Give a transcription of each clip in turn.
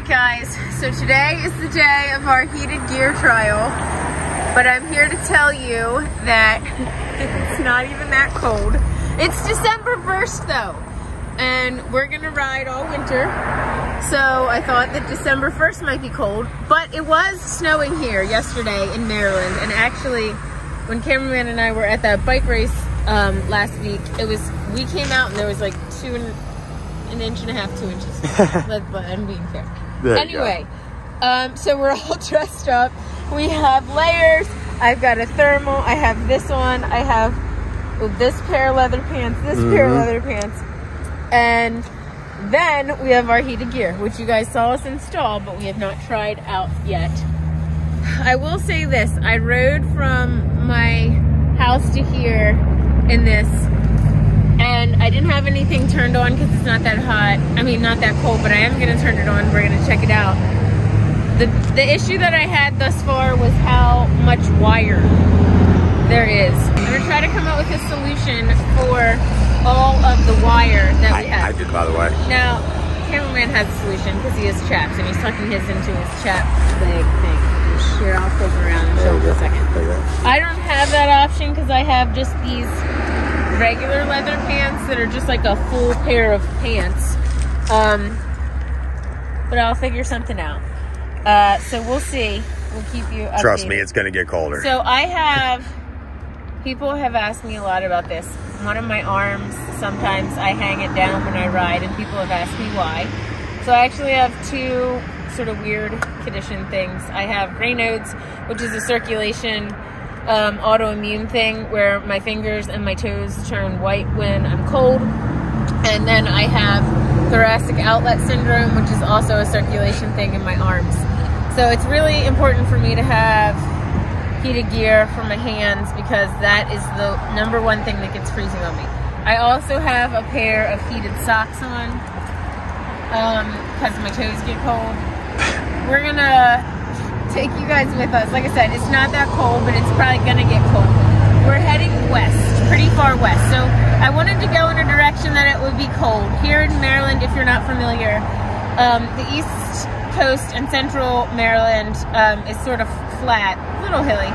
Alright guys, so today is the day of our heated gear trial, but I'm here to tell you that it's not even that cold. It's December 1st though, and we're gonna ride all winter, so I thought that December 1st might be cold, but it was snowing here yesterday in Maryland, and actually when Cameraman and I were at that bike race last week, we came out and there was like an inch and a half, 2 inches. But I'm being fair. Anyway, so we're all dressed up. We have layers. I've got a thermal. I have this on. I have this pair of leather pants, this pair of leather pants. And then we have our heated gear, which you guys saw us install, but we have not tried out yet. I will say this. I rode from my house to here in this, and I didn't have anything turned on because it's not that hot. I mean, not that cold, but I am going to turn it on. We're going to check it out. The issue that I had thus far was how much wire there is. I'm going to try to come up with a solution for all of the wire that we have. I did, by the way. Now, Cameraman has a solution because he has chaps, and he's tucking his into his chap leg thing. Here, I'll flip around and show you in a second. I don't have that option because I have just these regular leather pants that are just like a full pair of pants, but I'll figure something out. So we'll see. We'll keep you updated. Trust me, it's gonna get colder. So people have asked me a lot about this. One of my arms, sometimes I hang it down when I ride, and people have asked me why. So I actually have two sort of weird condition things. I have Raynaud's, which is a circulation autoimmune thing where my fingers and my toes turn white when I'm cold. And then I have thoracic outlet syndrome, which is also a circulation thing in my arms. So it's really important for me to have heated gear for my hands because that is the #1 thing that gets freezing on me. I also have a pair of heated socks on because my toes get cold. We're gonna take you guys with us. Like I said, it's not that cold, but it's probably gonna get cold. We're heading west, pretty far west. So I wanted to go in a direction that it would be cold. Here in Maryland, if you're not familiar, the East Coast and Central Maryland is sort of flat, a little hilly.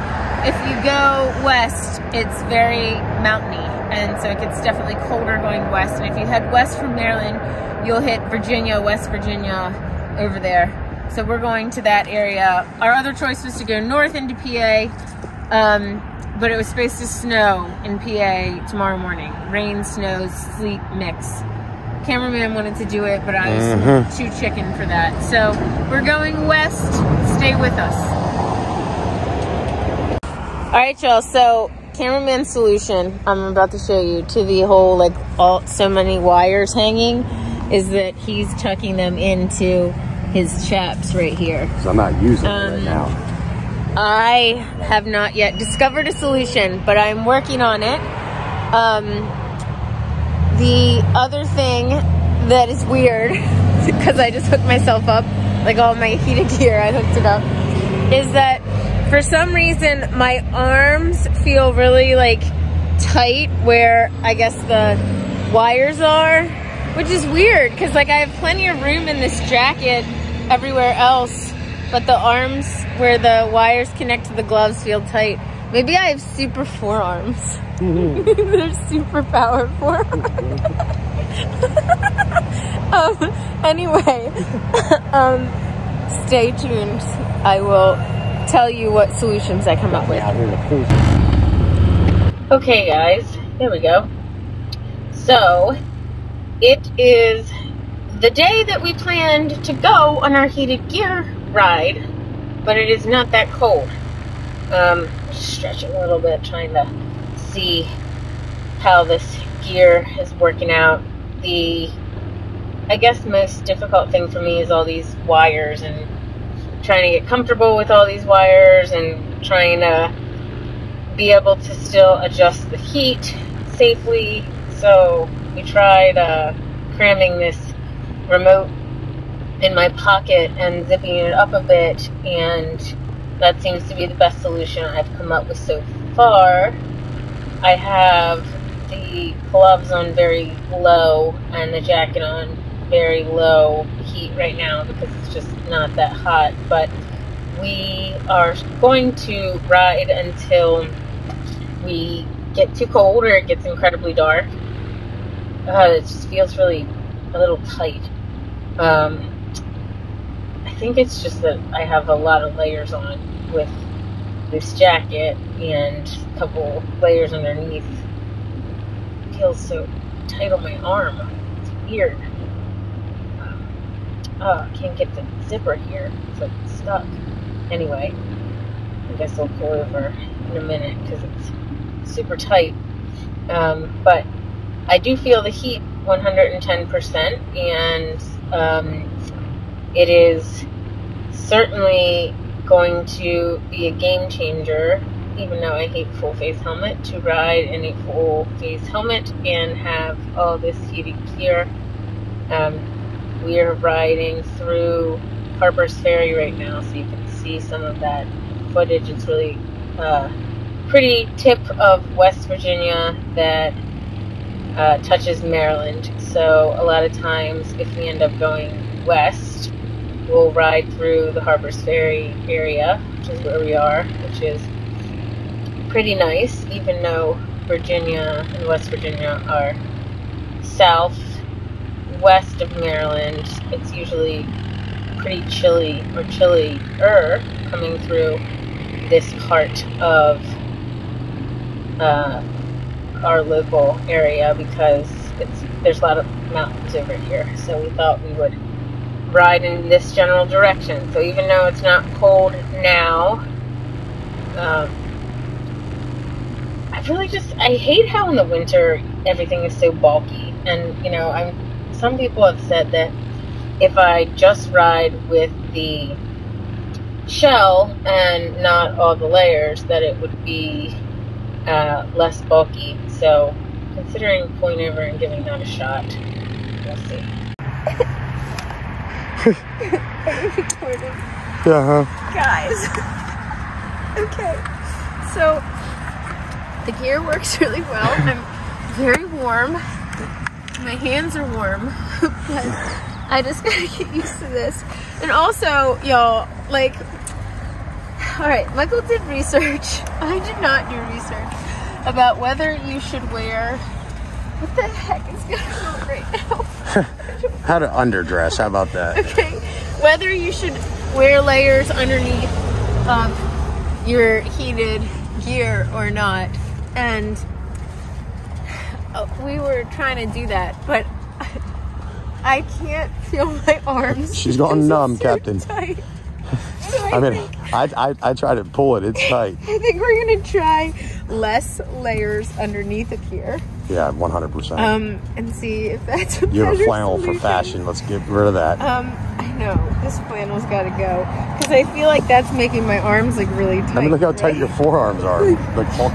If you go west, it's very mountainy, and so it gets definitely colder going west. And if you head west from Maryland, you'll hit Virginia, West Virginia, over there. So we're going to that area. Our other choice was to go north into PA, but it was supposed to snow in PA tomorrow morning. Rain, snow, sleet mix. Cameraman wanted to do it, but I was too chicken for that. So we're going west. Stay with us. All right, y'all. So Cameraman's solution, I'm about to show you, to the whole so many wires hanging, is that he's tucking them into his chaps right here. So I'm not using it right now. I have not yet discovered a solution, but I'm working on it. The other thing that is weird, because I just hooked myself up, like all my heated gear, I hooked it up, is that for some reason my arms feel really tight where I guess the wires are, which is weird because I have plenty of room in this jacket everywhere else, but the arms where the wires connect to the gloves feel tight. Maybe I have super forearms. They're super powerful. Anyway, stay tuned. I will tell you what solutions I come up with. Okay guys, here we go. So it is the day that we planned to go on our heated gear ride, but it is not that cold. Just stretching a little bit, trying to see how this gear is working out. I guess most difficult thing for me is all these wires and trying to get comfortable with all these wires and trying to be able to still adjust the heat safely. So we tried cramming this remote in my pocket and zipping it up a bit, and that seems to be the best solution I've come up with so far. I have the gloves on very low and the jacket on very low heat right now because it's just not that hot, but we are going to ride until we get too cold or it gets incredibly dark. It just feels really a little tight. I think it's just that I have a lot of layers on with this jacket and a couple layers underneath. It feels so tight on my arm. It's weird. I can't get the zipper here. It's like stuck. Anyway, I guess I'll pull over in a minute because it's super tight. But I do feel the heat 110%, and it is certainly going to be a game changer, even though I hate full face helmet, to ride in a full face helmet and have all this heated gear. We are riding through Harper's Ferry right now, so you can see some of that footage. It's really pretty tip of West Virginia that touches Maryland. So a lot of times if we end up going west, we'll ride through the Harper's Ferry area, which is where we are, which is pretty nice, even though Virginia and West Virginia are southwest of Maryland. It's usually pretty chilly or chillier coming through this part of our local area because there's a lot of mountains over here. So we thought we would ride in this general direction. So even though it's not cold now, I hate how in the winter everything is so bulky. And, you know, some people have said that if I just ride with the shell and not all the layers, that it would be less bulky. So considering pulling over and giving that a shot, we'll see. Are you recording? Yeah, Guys. Okay. So the gear works really well. I'm very warm. My hands are warm. But I just gotta get used to this. And also, y'all, like, alright, Michael did research. I did not do research about whether you should wear. What the heck is going on right now? how to underdress, how about that? Okay. Whether you should wear layers underneath your heated gear or not. And we were trying to do that, but I can't feel my arms. She's going numb, so Captain. Tight. I try to pull it. It's tight. I think we're gonna try less layers underneath of here. Yeah, 100%. And see if that's a You have a better flannel solution. for fashion. Let's get rid of that. I know this flannel's got to go because I feel like that's making my arms like really tight. I mean, look how tight your forearms are. Like Hulk.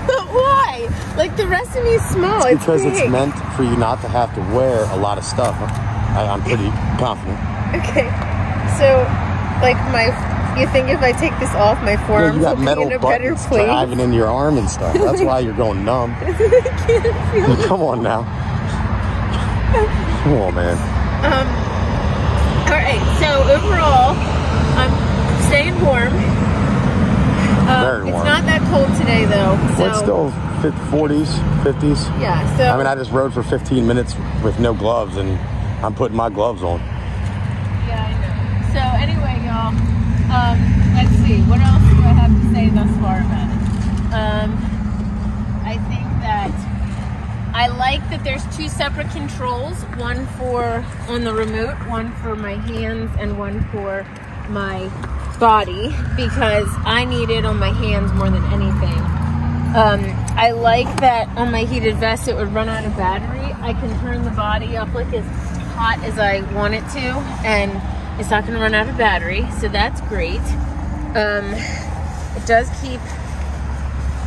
But why? Like the rest of me is small. It's because big. it's meant for you not to have to wear a lot of stuff. I'm pretty confident. Okay, so like you think if I take this off, my forearms You got will metal be in a better buttons place? driving in your arm and stuff. That's why you're going numb. I can't feel it. Come on now. Come on, man. All right. So overall, I'm staying warm. Very warm. It's not that cold today, though. So Well, it's still 40s, 50s. yeah. So I mean, I just rode for 15 minutes with no gloves, and I'm putting my gloves on. yeah, I know. So anyway, y'all. Let's see. What else do I have to say thus far about it? I think that I like that there's two separate controls. One for on the remote, one for my hands, and one for my body, because I need it on my hands more than anything. I like that on my heated vest it would run out of battery. I can turn the body up like as hot as I want it to, and it's not going to run out of battery, so that's great. It does keep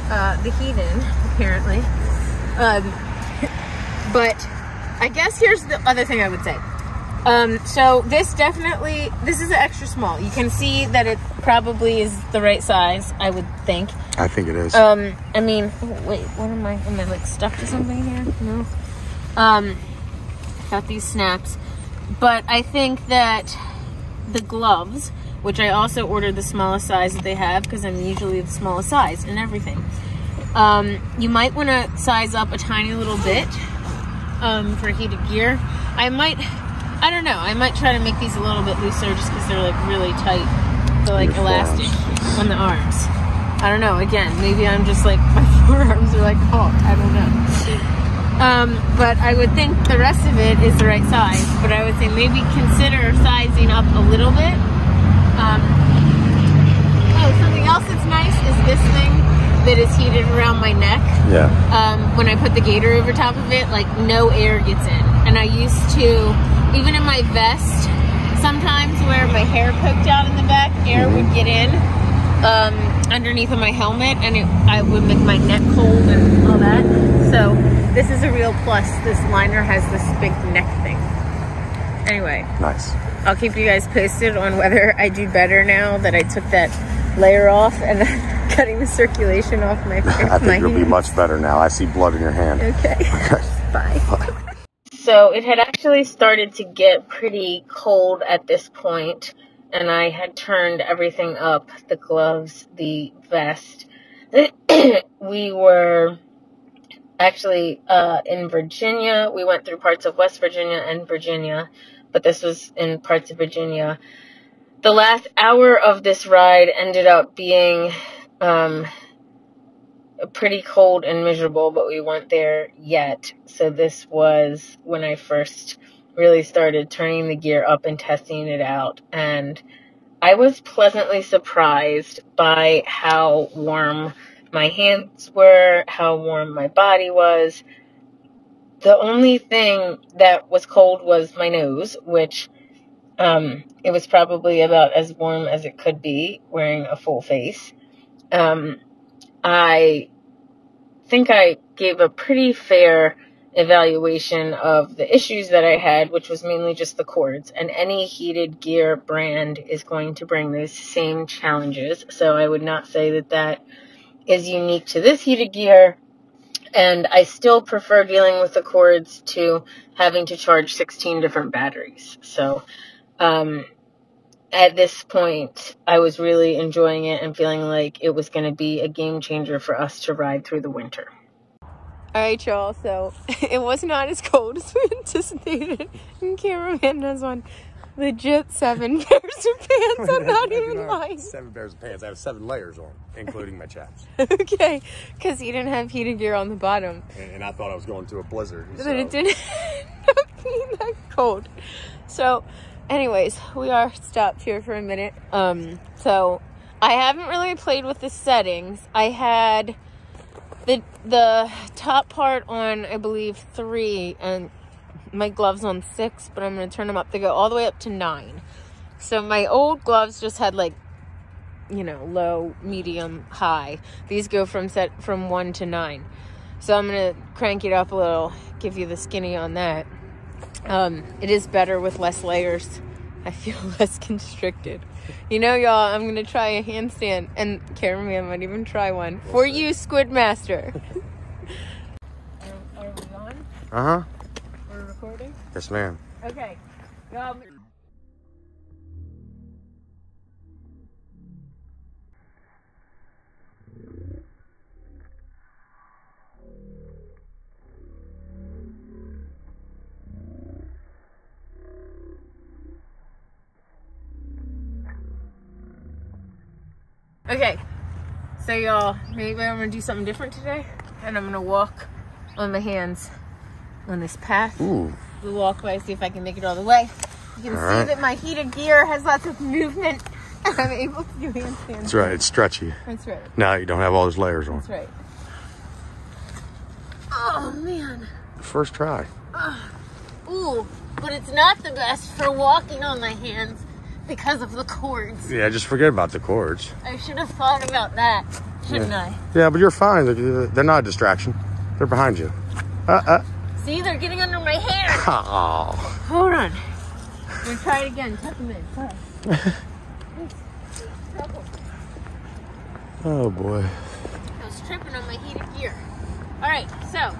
the heat in, apparently. But I guess here's the other thing I would say. So this is extra small. You can see that it probably is the right size, I would think. I think it is. I mean, wait, what am I like stuck to something here? No. got these snaps. But I think that the gloves, which I also ordered the smallest size that they have because I'm usually the smallest size and everything. You might want to size up a tiny little bit for heated gear. I don't know, I might try to make these a little bit looser just because they're like really tight. They're like elastic on the arms. I don't know, again, maybe I'm just like, my forearms are like Hulk, I don't know. But I would think the rest of it is the right size. But I would say maybe consider sizing up a little bit. Something else that's nice is this thing that is heated around my neck. Yeah. When I put the gaiter over top of it, like no air gets in. And I used to, even in my vest, sometimes where my hair poked out in the back, air would get in underneath of my helmet, and I would make my neck cold and all that. So this is a real plus. This liner has this big neck thing. Anyway. Nice. I'll keep you guys posted on whether I do better now that I took that layer off and cutting the circulation off my I think you'll be much better now. I see blood in your hand. Okay. Bye. So it had actually started to get pretty cold at this point, and I had turned everything up, the gloves, the vest. We were actually in Virginia. We went through parts of West Virginia and Virginia, but this was in parts of Virginia. The last hour of this ride ended up being pretty cold and miserable, but we weren't there yet. So this was when I first really started turning the gear up and testing it out. And I was pleasantly surprised by how warm my hands were, how warm my body was. The only thing that was cold was my nose, which it was probably about as warm as it could be wearing a full face. I think I gave a pretty fair evaluation of the issues that I had, which was mainly just the cords. And any heated gear brand is going to bring those same challenges. So I would not say that that is unique to this heated gear. And I still prefer dealing with the cords to having to charge 16 different batteries. So at this point, I was really enjoying it and feeling like it was going to be a game changer for us to ride through the winter. All right, y'all. So it was not as cold as we anticipated. And Cameraman has on legit 7 pairs of pants. I'm not even lying. 7 pairs of pants. I have 7 layers on, including my chaps. Okay, because he didn't have heated gear on the bottom. And I thought I was going through a blizzard. But it didn't end up being that cold. So, anyways, we are stopped here for a minute. So I haven't really played with the settings. I had the top part on, I believe, 3, and my gloves on 6, but I'm going to turn them up. They go all the way up to 9. So my old gloves just had like, you know, low, medium, high. These go from 1 to 9. So I'm going to crank it up a little, give you the skinny on that. It is better with less layers. I feel less constricted. You know, y'all, I'm going to try a handstand, and Cameraman might even try one. For you, Squid Master. Are we on? Uh-huh. We're recording? Yes, ma'am. Okay. Okay, so y'all, maybe I'm gonna do something different today, and I'm gonna walk on my hands on this path. Ooh. We'll walk by, see if I can make it all the way. You can see that my heated gear has lots of movement, and I'm able to do handstands. That's right, it's stretchy. That's right. Now you don't have all those layers on. That's right. Oh, man. First try. Ooh, but it's not the best for walking on my hands because of the cords. Yeah, just forget about the cords. I should have thought about that, shouldn't I? Yeah, but you're fine. They're not a distraction. They're behind you. See, they're getting under my hair. Oh. Hold on. I'm going to try it again. Tuck them in. Try. Oh, boy. I was tripping on my heated gear. All right, so,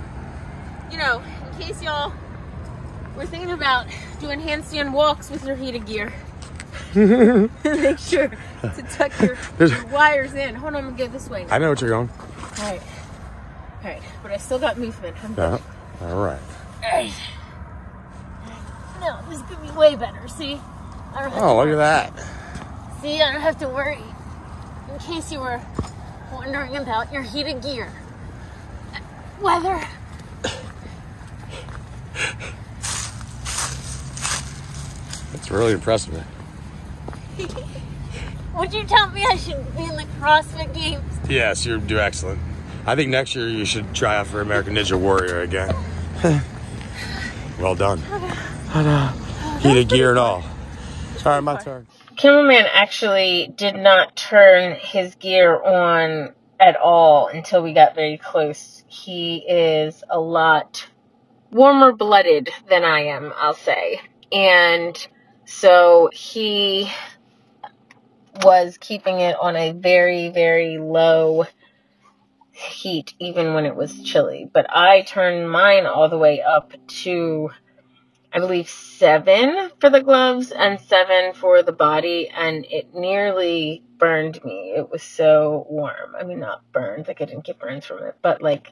you know, in case y'all we're thinking about doing handstand walks with your heated gear. Make sure to tuck your wires in. Hold on, I'm gonna go this way now. I know what you're going. Alright. Alright, but I still got movement. I'm good. Alright. Alright. No, this is gonna be way better. See? I don't have Oh, look at that. See, I don't have to worry. In case you were wondering about your heated gear. Weather. It's really impressive. Would you tell me I should be in the CrossFit Games? Yes, you do excellent. I think next year you should try out for American Ninja Warrior again. Well done. Heated gear and all. All right, my turn. Cameraman actually did not turn his gear on at all until we got very close. He is a lot warmer blooded than I am, I'll say. And so he was keeping it on a very, very low heat, even when it was chilly. But I turned mine all the way up to, I believe, 7 for the gloves and 7 for the body, and it nearly burned me. It was so warm. I mean, not burned, like I didn't get burns from it, but like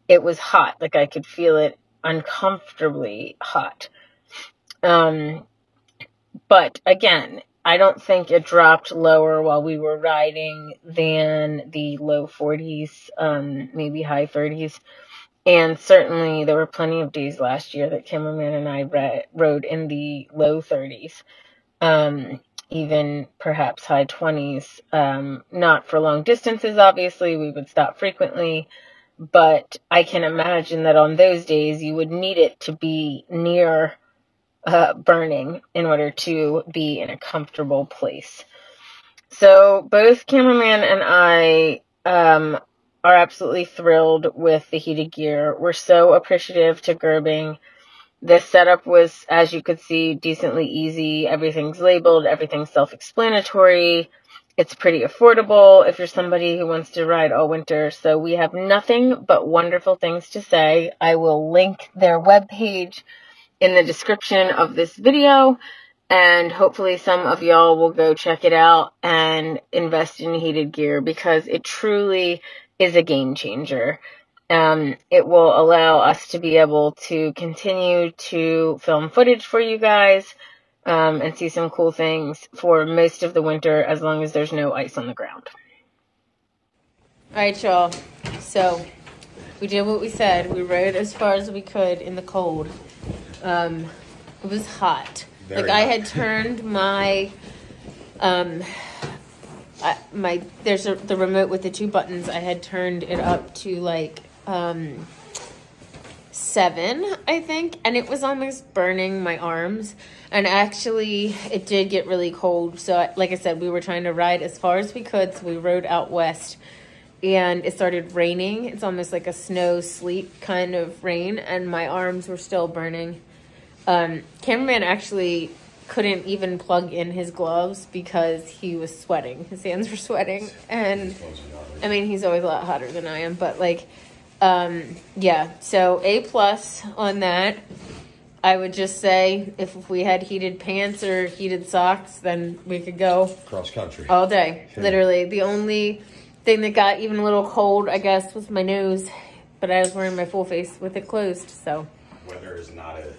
it was hot. Like I could feel it uncomfortably hot. But again, I don't think it dropped lower while we were riding than the low 40s, maybe high 30s. And certainly there were plenty of days last year that Cameraman and I rode in the low 30s, even perhaps high 20s. Not for long distances, obviously. We would stop frequently. But I can imagine that on those days you would need it to be near burning in order to be in a comfortable place. So both Cameraman and I are absolutely thrilled with the heated gear. We're so appreciative to Gerbing. This setup was, as you could see, decently easy. Everything's labeled, everything's self-explanatory. It's pretty affordable if you're somebody who wants to ride all winter. So we have nothing but wonderful things to say. I will link their webpage in the description of this video, and hopefully some of y'all will go check it out and invest in heated gear, because it truly is a game changer. It will allow us to be able to continue to film footage for you guys and see some cool things for most of the winter, as long as there's no ice on the ground. Alright, y'all. So we did what we said. We rode as far as we could in the cold. It was hot. Very I hot. had turned my there's the remote with the 2 buttons. I had turned it up to like 7, I think, and it was almost burning my arms. And actually it did get really cold. So like I said, we were trying to ride as far as we could. So we rode out west, and it started raining. It's almost like a snow sleet kind of rain, and my arms were still burning. Cameraman actually couldn't even plug in his gloves because he was sweating. His hands were sweating, and I mean, he's always a lot hotter than I am, but like, yeah, so A+ on that. I would just say if we had heated pants or heated socks, then we could go Cross country all day. Yeah. Literally, the only thing that got even a little cold, I guess, was my nose, but I was wearing my full face with it closed, so. Weather is not a...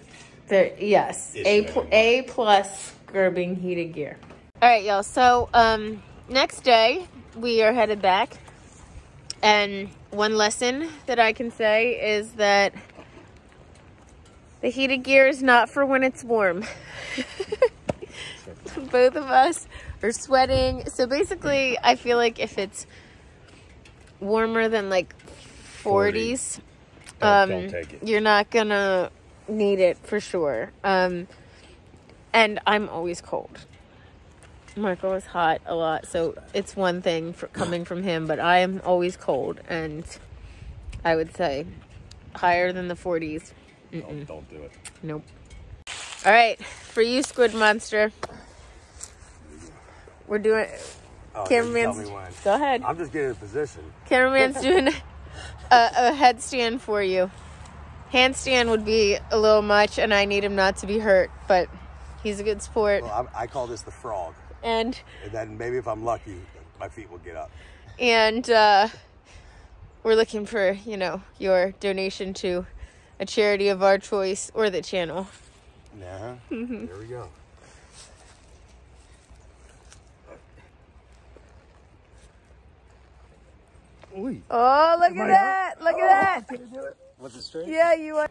There, yes, A+ Gerbing heated gear. All right, y'all. So next day we are headed back, and one lesson that I can say is that the heated gear is not for when it's warm. Both of us are sweating. So basically, I feel like if it's warmer than like 40s, don't take it. You're not gonna need it for sure. And I'm always cold. Michael is hot a lot, so it's one thing for coming from him, but I am always cold, and I would say higher than the 40s. Don't do it. Nope. All right, for you, Squid Monster. We're doing. Cameraman's. Go ahead. I'm just getting in position. Cameraman's doing a headstand for you. Handstand would be a little much, and I need him not to be hurt, but he's a good sport. Well, I call this the frog. And then maybe if I'm lucky, my feet will get up. And we're looking for, you know, your donation to a charity of our choice or the channel. Yeah. Here we go. Oh, look at that. Look at that. Was it straight? Yeah, you are.